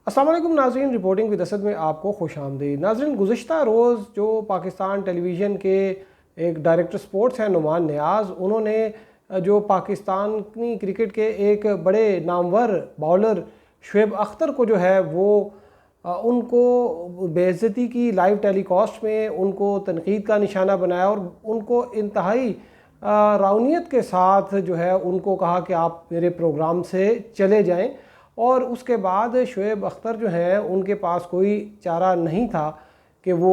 السلام علیکم ناظرین، رپورٹنگ ود اسد میں آپ کو خوش آمدید۔ ناظرین، گزشتہ روز جو پاکستان ٹیلی ویژن کے ایک ڈائریکٹر سپورٹس ہیں نعمان نیاز، انہوں نے جو پاکستانی کرکٹ کے ایک بڑے نامور باؤلر شعیب اختر کو جو ہے وہ ان کو بے عزتی کی لائیو ٹیلی کاسٹ میں، ان کو تنقید کا نشانہ بنایا اور ان کو انتہائی روانیت کے ساتھ جو ہے ان کو کہا کہ آپ میرے پروگرام سے چلے جائیں۔ اور اس کے بعد شعیب اختر جو ہیں ان کے پاس کوئی چارہ نہیں تھا کہ وہ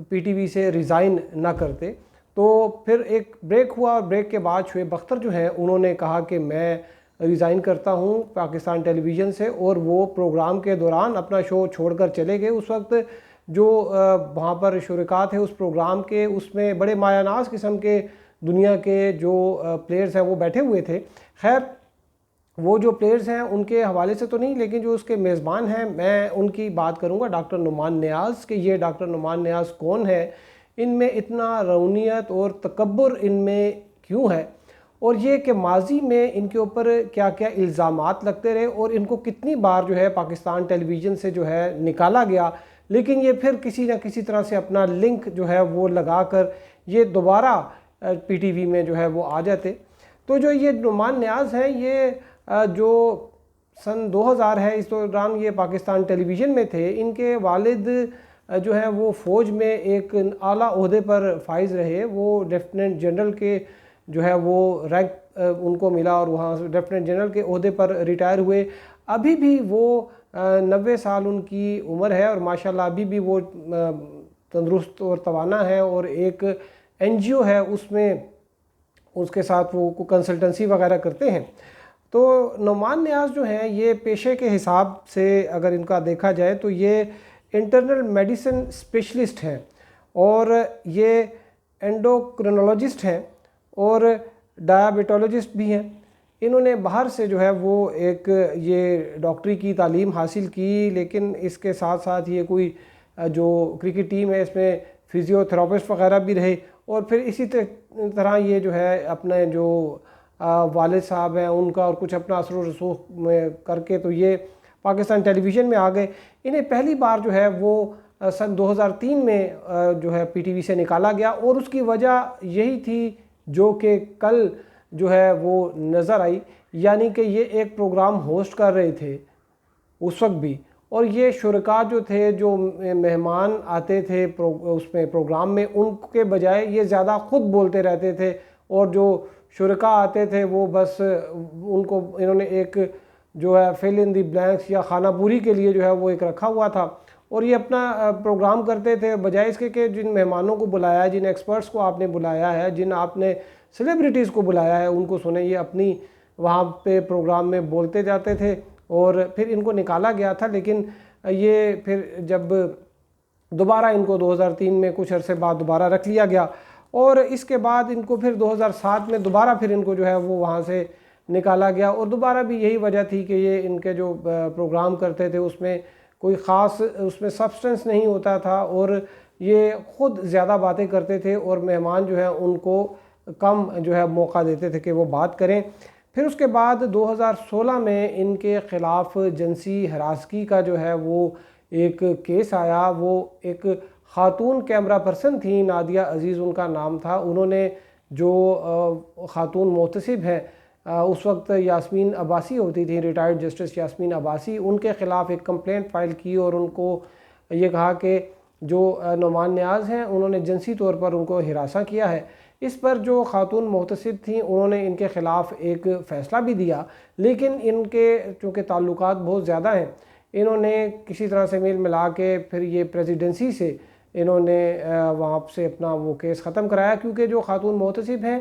پی ٹی وی سے ریزائن نہ کرتے، تو پھر ایک بریک ہوا اور بریک کے بعد شعیب اختر جو ہیں انہوں نے کہا کہ میں ریزائن کرتا ہوں پاکستان ٹیلی ویژن سے، اور وہ پروگرام کے دوران اپنا شو چھوڑ کر چلے گئے۔ اس وقت جو وہاں پر شرکاء تھے اس پروگرام کے، اس میں بڑے مایہ ناز قسم کے دنیا کے جو پلیئرز ہیں وہ بیٹھے ہوئے تھے۔ خیر، وہ جو پلیئرز ہیں ان کے حوالے سے تو نہیں، لیکن جو اس کے میزبان ہیں میں ان کی بات کروں گا، ڈاکٹر نعمان نیاز، کہ یہ ڈاکٹر نعمان نیاز کون ہے، ان میں اتنا رونیت اور تکبر ان میں کیوں ہے، اور یہ کہ ماضی میں ان کے اوپر کیا کیا الزامات لگتے رہے اور ان کو کتنی بار جو ہے پاکستان ٹیلی ویژن سے جو ہے نکالا گیا، لیکن یہ پھر کسی نہ کسی طرح سے اپنا لنک جو ہے وہ لگا کر یہ دوبارہ پی ٹی وی میں جو ہے وہ آ جاتے۔ تو جو یہ نعمان نیاز ہیں، یہ جو سن 2000 ہے، اس دوران یہ پاکستان ٹیلی ویژن میں تھے۔ ان کے والد جو ہے وہ فوج میں ایک اعلیٰ عہدے پر فائز رہے، وہ لیفٹیننٹ جنرل کے جو ہے وہ رینک ان کو ملا اور وہاں سے لیفٹیننٹ جنرل کے عہدے پر ریٹائر ہوئے۔ ابھی بھی وہ 90 سال ان کی عمر ہے اور ماشاءاللہ ابھی بھی وہ تندرست اور توانا ہے، اور ایک این جی او ہے اس میں اس کے ساتھ وہ کنسلٹنسی وغیرہ کرتے ہیں۔ تو نعمان نیاز جو ہیں یہ پیشے کے حساب سے اگر ان کا دیکھا جائے تو یہ انٹرنل میڈیسن اسپیشلسٹ ہیں، اور یہ اینڈوکرینولوجسٹ ہیں اور ڈائبیٹولوجسٹ بھی ہیں۔ انہوں نے باہر سے جو ہے وہ ایک یہ ڈاکٹری کی تعلیم حاصل کی، لیکن اس کے ساتھ ساتھ یہ کوئی جو کرکٹ ٹیم ہے اس میں فزیو تھراپسٹ وغیرہ بھی رہے، اور پھر اسی طرح یہ جو ہے اپنے جو والد صاحب ہیں ان کا اور کچھ اپنا اثر و رسوخ میں کر کے تو یہ پاکستان ٹیلی ویژن میں آ گئے۔ انہیں پہلی بار جو ہے وہ سن 2003 میں جو ہے پی ٹی وی سے نکالا گیا، اور اس کی وجہ یہی تھی جو کہ کل جو ہے وہ نظر آئی، یعنی کہ یہ ایک پروگرام ہوسٹ کر رہے تھے اس وقت بھی، اور یہ شرکاء جو تھے، جو مہمان آتے تھے اس میں پروگرام میں، ان کے بجائے یہ زیادہ خود بولتے رہتے تھے، اور جو شرکاء آتے تھے وہ بس ان کو انہوں نے ایک جو ہے فل ان دی بلینکس یا خانہ پوری کے لیے جو ہے وہ ایک رکھا ہوا تھا، اور یہ اپنا پروگرام کرتے تھے بجائے اس کے کہ جن مہمانوں کو بلایا ہے، جن ایکسپرٹس کو آپ نے بلایا ہے، جن آپ نے سیلیبریٹیز کو بلایا ہے ان کو سنیں، یہ اپنی وہاں پہ پروگرام میں بولتے جاتے تھے، اور پھر ان کو نکالا گیا تھا۔ لیکن یہ پھر جب دوبارہ ان کو 2003 میں کچھ عرصے بعد دوبارہ رکھ لیا گیا، اور اس کے بعد ان کو پھر 2007 میں دوبارہ پھر ان کو جو ہے وہ وہاں سے نکالا گیا، اور دوبارہ بھی یہی وجہ تھی کہ یہ ان کے جو پروگرام کرتے تھے اس میں کوئی خاص اس میں سبسٹنس نہیں ہوتا تھا، اور یہ خود زیادہ باتیں کرتے تھے اور مہمان جو ہے ان کو کم جو ہے موقع دیتے تھے کہ وہ بات کریں۔ پھر اس کے بعد 2016 میں ان کے خلاف جنسی ہراسگی کا جو ہے وہ ایک کیس آیا۔ وہ ایک خاتون کیمرہ پرسن تھیں، نادیہ عزیز ان کا نام تھا، انہوں نے جو خاتون محتسب ہیں اس وقت یاسمین عباسی ہوتی تھیں، ریٹائرڈ جسٹس یاسمین عباسی، ان کے خلاف ایک کمپلینٹ فائل کی اور ان کو یہ کہا کہ جو نعمان نیاز ہیں انہوں نے جنسی طور پر ان کو ہراساں کیا ہے۔ اس پر جو خاتون محتسب تھیں انہوں نے ان کے خلاف ایک فیصلہ بھی دیا، لیکن ان کے چونکہ تعلقات بہت زیادہ ہیں، انہوں نے کسی طرح سے میل ملا کے پھر یہ پریزیڈنسی سے انہوں نے وہاں سے اپنا وہ کیس ختم کرایا، کیونکہ جو خاتون محتسب ہیں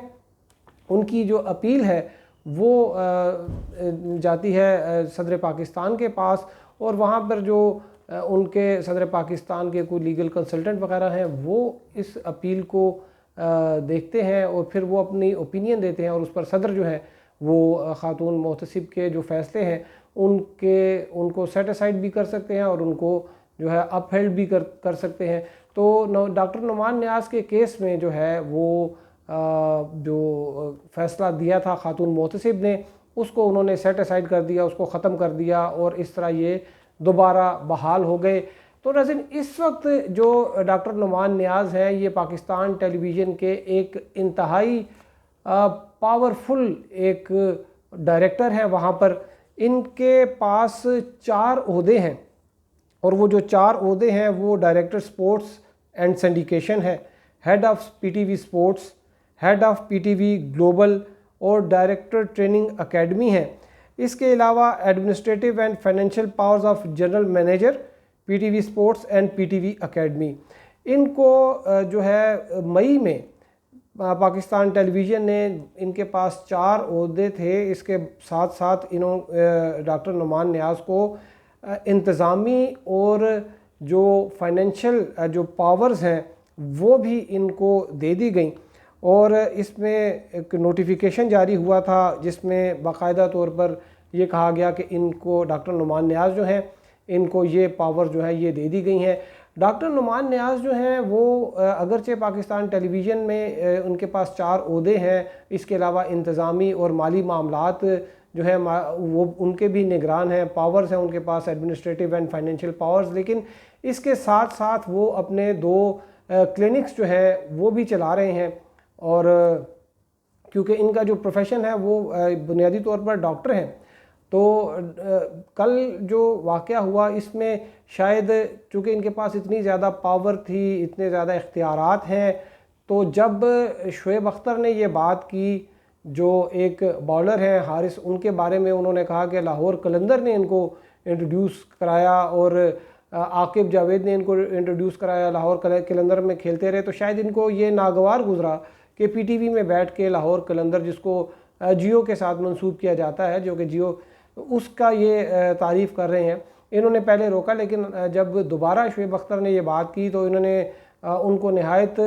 ان کی جو اپیل ہے وہ جاتی ہے صدر پاکستان کے پاس، اور وہاں پر جو ان کے صدر پاکستان کے کوئی لیگل کنسلٹنٹ وغیرہ ہیں وہ اس اپیل کو دیکھتے ہیں اور پھر وہ اپنی اوپینین دیتے ہیں، اور اس پر صدر جو ہے وہ خاتون محتسب کے جو فیصلے ہیں ان کو سیٹ اسائڈ بھی کر سکتے ہیں اور ان کو جو ہے اپ ہیلڈ بھی کر سکتے ہیں۔ تو ڈاکٹر نعمان نیاز کے کیس میں جو ہے وہ جو فیصلہ دیا تھا خاتون محتسب نے، اس کو انہوں نے سیٹ اسائڈ کر دیا، اس کو ختم کر دیا، اور اس طرح یہ دوبارہ بحال ہو گئے۔ تو ناظرین اس وقت جو ڈاکٹر نعمان نیاز ہیں یہ پاکستان ٹیلی ویژن کے ایک انتہائی پاورفل ایک ڈائریکٹر ہیں وہاں پر۔ ان کے پاس 4 عہدے ہیں، اور وہ جو 4 عہدے ہیں وہ ڈائریکٹر سپورٹس اینڈ سینڈیکیشن ہے، head of P T V sports, head of P T V global اور ڈائریکٹر ٹریننگ اکیڈمی ہے۔ اس کے علاوہ administrative and financial powers of general manager P T V sports and P T V academy. ان کو جو ہے مئی میں پاکستان ٹیلی ویژن نے ان کے پاس 4 عہدے تھے، اس کے ساتھ ساتھ ڈاکٹر نعمان نیاز کو انتظامی اور جو فائنینشیل جو پاورز ہیں وہ بھی ان کو دے دی گئیں، اور اس میں ایک نوٹیفیکیشن جاری ہوا تھا جس میں باقاعدہ طور پر یہ کہا گیا کہ ان کو ڈاکٹر نعمان نیاز جو ہیں ان کو یہ پاور جو ہے یہ دے دی گئی ہیں۔ ڈاکٹر نعمان نیاز جو ہیں وہ اگرچہ پاکستان ٹیلی ویژن میں ان کے پاس 4 عہدے ہیں، اس کے علاوہ انتظامی اور مالی معاملات جو ہیں وہ ان کے بھی نگران ہیں، پاورز ہیں ان کے پاس ایڈمنسٹریٹو اینڈ فائنینشیل پاورز، لیکن اس کے ساتھ ساتھ وہ اپنے 2 کلینکس جو ہیں وہ بھی چلا رہے ہیں، اور کیونکہ ان کا جو پروفیشن ہے وہ بنیادی طور پر ڈاکٹر ہیں۔ تو کل جو واقعہ ہوا اس میں شاید چونکہ ان کے پاس اتنی زیادہ پاور تھی، اتنے زیادہ اختیارات ہیں، تو جب شعیب اختر نے یہ بات کی، جو ایک بالر ہیں حارث، ان کے بارے میں انہوں نے کہا کہ لاہور قلندر نے ان کو انٹروڈیوس کرایا اور عاقب جاوید نے ان کو انٹروڈیوس کرایا، لاہور قلندر میں کھیلتے رہے، تو شاید ان کو یہ ناگوار گزرا کہ پی ٹی وی میں بیٹھ کے لاہور قلندر، جس کو جیو کے ساتھ منسوب کیا جاتا ہے، جو کہ جیو اس کا یہ تعریف کر رہے ہیں، انہوں نے پہلے روکا، لیکن جب دوبارہ شعیب اختر نے یہ بات کی تو انہوں نے ان کو نہایت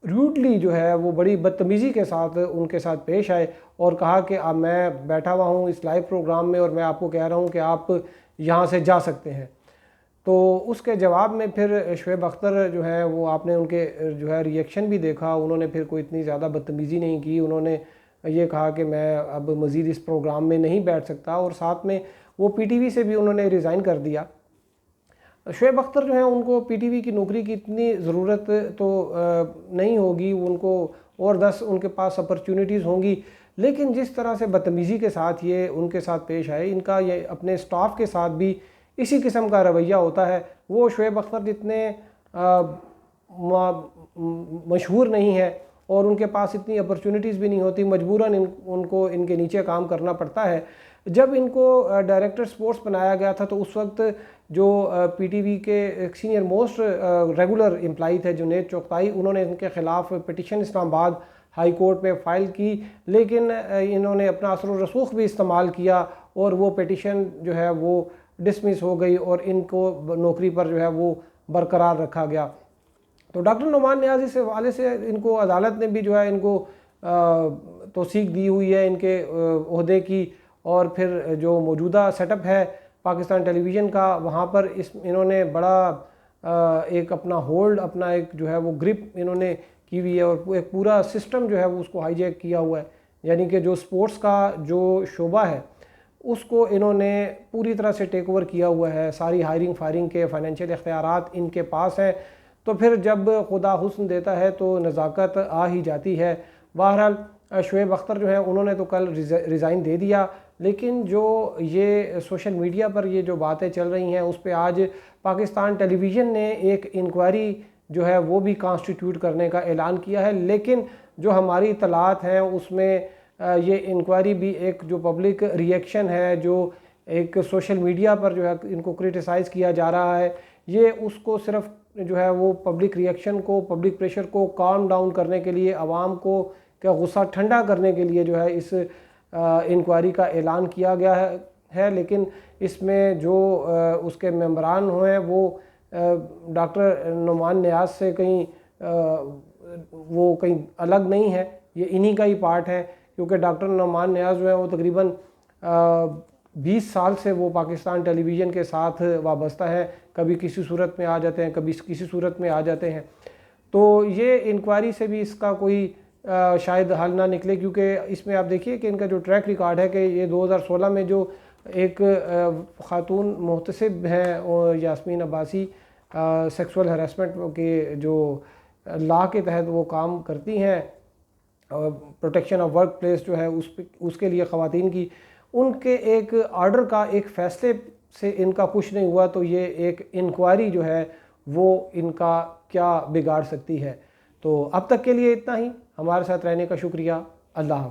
روڈلی جو ہے وہ بڑی بدتمیزی کے ساتھ ان کے ساتھ پیش آئے اور کہا کہ اب میں بیٹھا ہوا ہوں اس لائیو پروگرام میں اور میں آپ کو کہہ رہا ہوں کہ آپ یہاں سے جا سکتے ہیں۔ تو اس کے جواب میں پھر شعیب اختر جو ہے وہ آپ نے ان کے جو ہے ریئیکشن بھی دیکھا، انہوں نے پھر کوئی اتنی زیادہ بدتمیزی نہیں کی، انہوں نے یہ کہا کہ میں اب مزید اس پروگرام میں نہیں بیٹھ سکتا، اور ساتھ میں وہ پی ٹی وی سے بھی انہوں نے ریزائن کر دیا۔ شعیب اختر جو ہیں ان کو پی ٹی وی کی نوکری کی اتنی ضرورت تو نہیں ہوگی، ان کو اور 10 ان کے پاس اپرچونٹیز ہوں گی، لیکن جس طرح سے بدتمیزی کے ساتھ یہ ان کے ساتھ پیش آئے، ان کا یہ اپنے سٹاف کے ساتھ بھی اسی قسم کا رویہ ہوتا ہے۔ وہ شعیب اختر جتنے مشہور نہیں ہیں اور ان کے پاس اتنی اپرچونٹیز بھی نہیں ہوتی، مجبوراً ان کو ان کے نیچے کام کرنا پڑتا ہے۔ جب ان کو ڈائریکٹر سپورٹس بنایا گیا تھا تو اس وقت جو پی ٹی وی کے ایک سینئر موسٹ ریگولر امپلائی تھے جنید چغتائی، انہوں نے ان کے خلاف پٹیشن اسلام آباد ہائی کورٹ میں فائل کی، لیکن انہوں نے اپنا اثر و رسوخ بھی استعمال کیا اور وہ پٹیشن جو ہے وہ ڈسمس ہو گئی اور ان کو نوکری پر جو ہے وہ برقرار رکھا گیا۔ تو ڈاکٹر نعمان نیاز اس حوالے سے ان کو عدالت نے بھی جو ہے ان کو توثیق دی ہوئی ہے ان کے عہدے کی، اور پھر جو موجودہ سیٹ اپ ہے پاکستان ٹیلی ویژن کا وہاں پر انہوں نے بڑا ایک اپنا ہولڈ، اپنا ایک جو ہے وہ گرپ انہوں نے کی ہوئی ہے، اور ایک پورا سسٹم جو ہے وہ اس کو ہائی جیک کیا ہوا ہے، یعنی کہ جو سپورٹس کا جو شعبہ ہے اس کو انہوں نے پوری طرح سے ٹیک اوور کیا ہوا ہے، ساری ہائرنگ فائرنگ کے فائنینشیل اختیارات ان کے پاس ہیں۔ تو پھر جب خدا حسن دیتا ہے تو نزاکت آ ہی جاتی ہے۔ بہرحال شعیب اختر جو ہیں انہوں نے تو کل ریزائن دے دیا، لیکن جو یہ سوشل میڈیا پر یہ جو باتیں چل رہی ہیں اس پہ آج پاکستان ٹیلی ویژن نے ایک انکوائری جو ہے وہ بھی کانسٹیٹیوٹ کرنے کا اعلان کیا ہے، لیکن جو ہماری اطلاعات ہیں اس میں یہ انکوائری بھی ایک جو پبلک ریئیکشن ہے، جو ایک سوشل میڈیا پر جو ہے ان کو کرٹیسائز کیا جا رہا ہے، یہ اس کو صرف جو ہے وہ پبلک ریئیکشن کو، پبلک پریشر کو کام ڈاؤن کرنے کے لیے، عوام کو کا غصہ ٹھنڈا کرنے کے لیے جو ہے اس انکوائری کا اعلان کیا گیا ہے، لیکن اس میں جو اس کے ممبران ہوئے وہ ڈاکٹر نعمان نیاز سے کہیں وہ کہیں الگ نہیں ہے، یہ انہی کا ہی پارٹ ہے، کیونکہ ڈاکٹر نعمان نیاز جو ہے وہ تقریباً 20 سال سے وہ پاکستان ٹیلی ویژن کے ساتھ وابستہ ہیں، کبھی کسی صورت میں آ جاتے ہیں، کبھی کسی صورت میں آ جاتے ہیں۔ تو یہ انکوائری سے بھی اس کا کوئی شاید حل نہ نکلے، کیونکہ اس میں آپ دیکھیے کہ ان کا جو ٹریک ریکارڈ ہے کہ یہ 2016 میں جو ایک خاتون محتسب ہیں اور یاسمین عباسی، سیکسول ہراسمنٹ کے جو لا کے تحت وہ کام کرتی ہیں، پروٹیکشن آف ورک پلیس جو ہے اس کے لیے خواتین کی، ان کے ایک آرڈر کا، ایک فیصلے سے ان کا کچھ نہیں ہوا، تو یہ ایک انکوائری جو ہے وہ ان کا کیا بگاڑ سکتی ہے۔ تو اب تک کے لیے اتنا ہی، ہمارے ساتھ رہنے کا شکریہ، اللہ حافظ۔